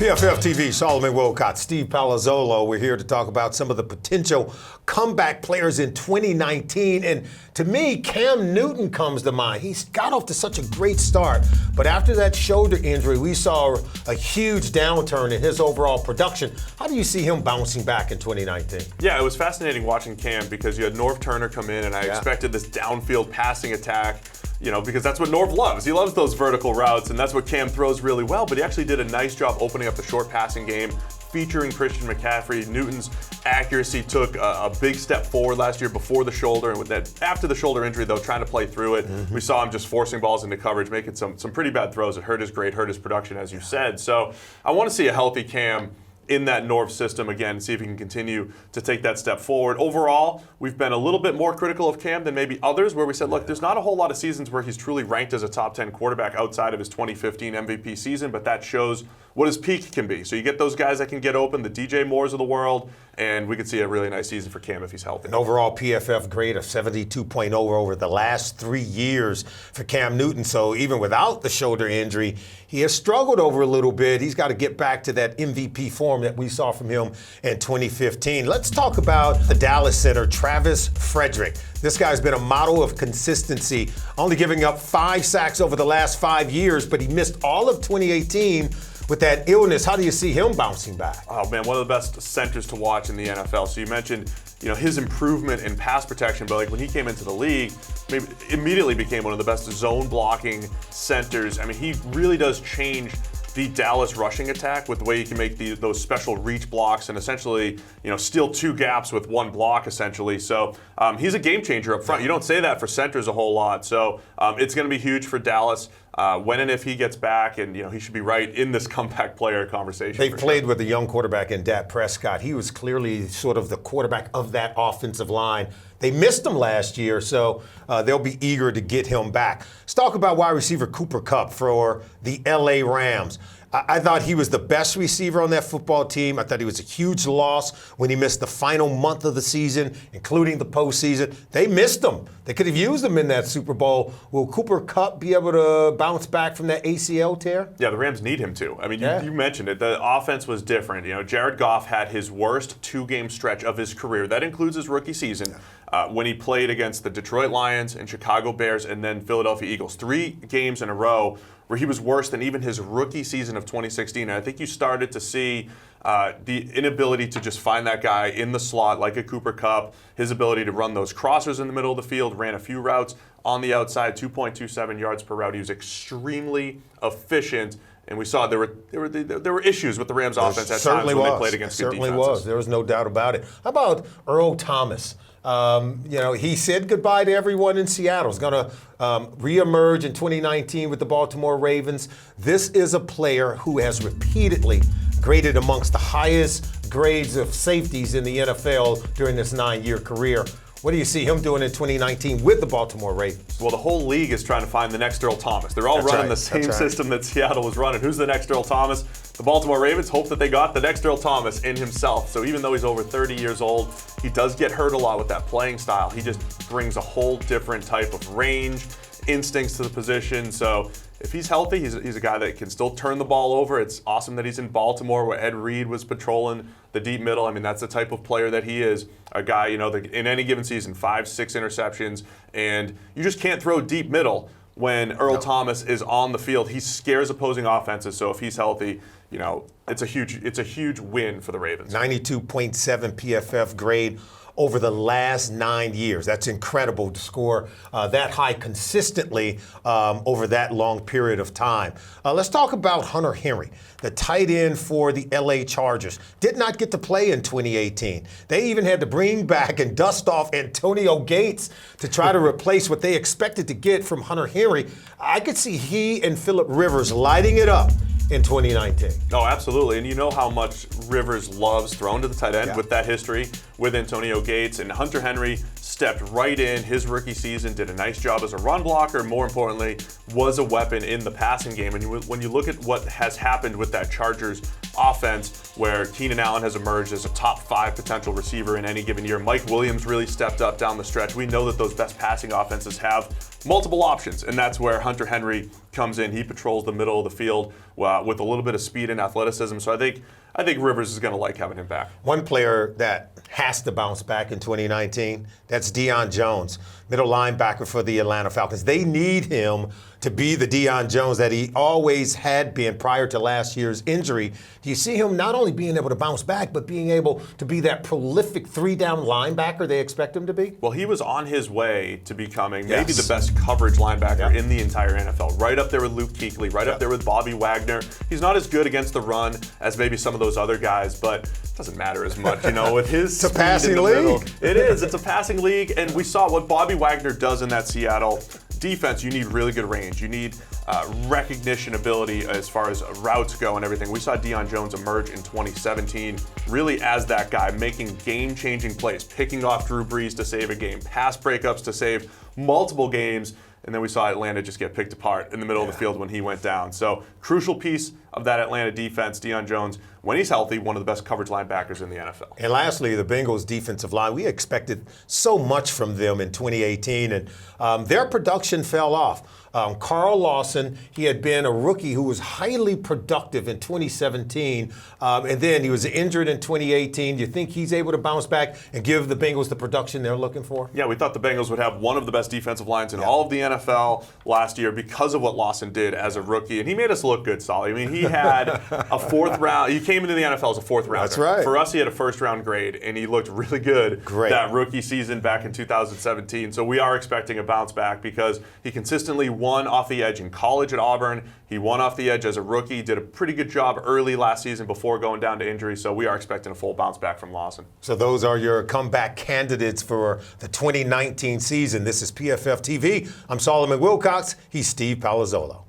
PFF TV, Solomon Wilcots, Steve Palazzolo. We're here to talk about some of the potential comeback players in 2019. And to me, Cam Newton comes to mind. He's got off to such a great start. But after that shoulder injury, we saw a huge downturn in his overall production. How do you see him bouncing back in 2019? Yeah, it was fascinating watching Cam because you had Norv Turner come in, and I expected this downfield passing attack. You know, because that's what Norv loves. He loves those vertical routes, and that's what Cam throws really well. But he actually did a nice job opening up the short passing game, featuring Christian McCaffrey. Newton's accuracy took a big step forward last year before the shoulder, and with that after the shoulder injury, though, trying to play through it, we saw him just forcing balls into coverage, making some pretty bad throws. It hurt his grade, hurt his production, as you said. So I want to see a healthy Cam in that Norv system again, see if he can continue to take that step forward. Overall, we've been a little bit more critical of Cam than maybe others, where we said, look, there's not a whole lot of seasons where he's truly ranked as a top 10 quarterback outside of his 2015 MVP season, but that shows what his peak can be. So you get those guys that can get open, the DJ Moores of the world, and we could see a really nice season for Cam if he's healthy. An overall PFF grade of 72.0 over the last 3 years for Cam Newton. So even without the shoulder injury, he has struggled over a little bit. He's got to get back to that MVP form that we saw from him in 2015. Let's talk about the Dallas center, Travis Frederick. This guy's been a model of consistency, only giving up 5 sacks over the last 5 years, but he missed all of 2018 with that illness. How do you see him bouncing back? Oh man, one of the best centers to watch in the NFL. So you mentioned, his improvement in pass protection, but like when he came into the league, maybe immediately became one of the best zone blocking centers. I mean, he really does change the Dallas rushing attack with the way he can make those special reach blocks and essentially, steal 2 gaps with 1 block essentially. So he's a game changer up front. You don't say that for centers a whole lot. So it's going to be huge for Dallas when and if he gets back, and he should be right in this comeback player conversation. They played with a young quarterback in Dak Prescott. He was clearly sort of the quarterback of that offensive line. They missed him last year, so they'll be eager to get him back. Let's talk about wide receiver Cooper Kupp for the LA Rams. I thought he was the best receiver on that football team. I thought he was a huge loss when he missed the final month of the season, including the postseason. They missed him. They could have used him in that Super Bowl. Will Cooper Kupp be able to bounce back from that ACL tear? Yeah, the Rams need him to. I mean, you mentioned it. The offense was different. Jared Goff had his worst 2-game stretch of his career. That includes his rookie season. When he played against the Detroit Lions and Chicago Bears and then Philadelphia Eagles. 3 games in a row where he was worse than even his rookie season of 2016. And I think you started to see the inability to just find that guy in the slot like a Cooper Kupp, his ability to run those crossers in the middle of the field, ran a few routes on the outside, 2.27 yards per route. He was extremely efficient. And we saw there were issues with the Rams offense at times when they played against good defenses. Certainly was. There was no doubt about it. How about Earl Thomas? He said goodbye to everyone in Seattle. He's going to reemerge in 2019 with the Baltimore Ravens. This is a player who has repeatedly graded amongst the highest grades of safeties in the NFL during this 9-year career. What do you see him doing in 2019 with the Baltimore Ravens? Well, the whole league is trying to find the next Earl Thomas. They're all running the same system that Seattle was running. Who's the next Earl Thomas? The Baltimore Ravens hope that they got the next Earl Thomas in himself. So even though he's over 30 years old, he does get hurt a lot with that playing style. He just brings a whole different type of range, instincts to the position. So if he's healthy, he's a guy that can still turn the ball over. It's awesome that he's in Baltimore where Ed Reed was patrolling the deep middle. I mean, that's the type of player that he is. A guy, that in any given season, 5, 6 interceptions, and you just can't throw deep middle when Earl Thomas is on the field. He scares opposing offenses. So if he's healthy, it's a huge win for the Ravens. 92.7 PFF grade over the last 9 years. That's incredible to score that high consistently over that long period of time. Let's talk about Hunter Henry, the tight end for the LA Chargers. Did not get to play in 2018. They even had to bring back and dust off Antonio Gates to try to replace what they expected to get from Hunter Henry. I could see he and Phillip Rivers lighting it up in 2019. Oh, absolutely. And you know how much Rivers loves throwing to the tight end with that history with Antonio Gates. And Hunter Henry stepped right in his rookie season, did a nice job as a run blocker, more importantly, was a weapon in the passing game. And when you look at what has happened with that Chargers offense, where Keenan Allen has emerged as a top 5 potential receiver in any given year, Mike Williams really stepped up down the stretch. We know that those best passing offenses have multiple options, and that's where Hunter Henry comes in. He patrols the middle of the field with a little bit of speed and athleticism. So I think Rivers is going to like having him back. One player that has to bounce back in 2019, that's Deion Jones, middle linebacker for the Atlanta Falcons. They need him to be the Deion Jones that he always had been prior to last year's injury. Do you see him not only being able to bounce back, but being able to be that prolific three-down linebacker they expect him to be? Well, he was on his way to becoming maybe the best coverage linebacker in the entire NFL. Right up there with Luke Kuechly, right up there with Bobby Wagner. He's not as good against the run as maybe some of those other guys, but it doesn't matter as much, with his It's a passing league. It is. It's a passing league, and we saw what Bobby Wagner does in that Seattle defense. You need really good range. You need recognition ability as far as routes go and everything. We saw Deion Jones emerge in 2017 really as that guy, making game-changing plays, picking off Drew Brees to save a game, pass breakups to save multiple games, and then we saw Atlanta just get picked apart in the middle of the field when he went down. So, crucial piece of that Atlanta defense, Deion Jones, when he's healthy, one of the best coverage linebackers in the NFL. And lastly, the Bengals defensive line. We expected so much from them in 2018, and their production fell off. Carl Lawson, he had been a rookie who was highly productive in 2017, and then he was injured in 2018. Do you think he's able to bounce back and give the Bengals the production they're looking for? Yeah, we thought the Bengals would have one of the best defensive lines in all of the NFL last year because of what Lawson did as a rookie, and he made us look good, Solly. I mean, he had a fourth round. He came into the NFL as a fourth rounder. That's right. For us, he had a first round grade, and he looked really good that rookie season back in 2017. So we are expecting a bounce back because he consistently won off the edge in college at Auburn. He won off the edge as a rookie, did a pretty good job early last season before going down to injury. So we are expecting a full bounce back from Lawson. So those are your comeback candidates for the 2019 season. This is PFF TV. I'm Solomon Wilcots. He's Steve Palazzolo.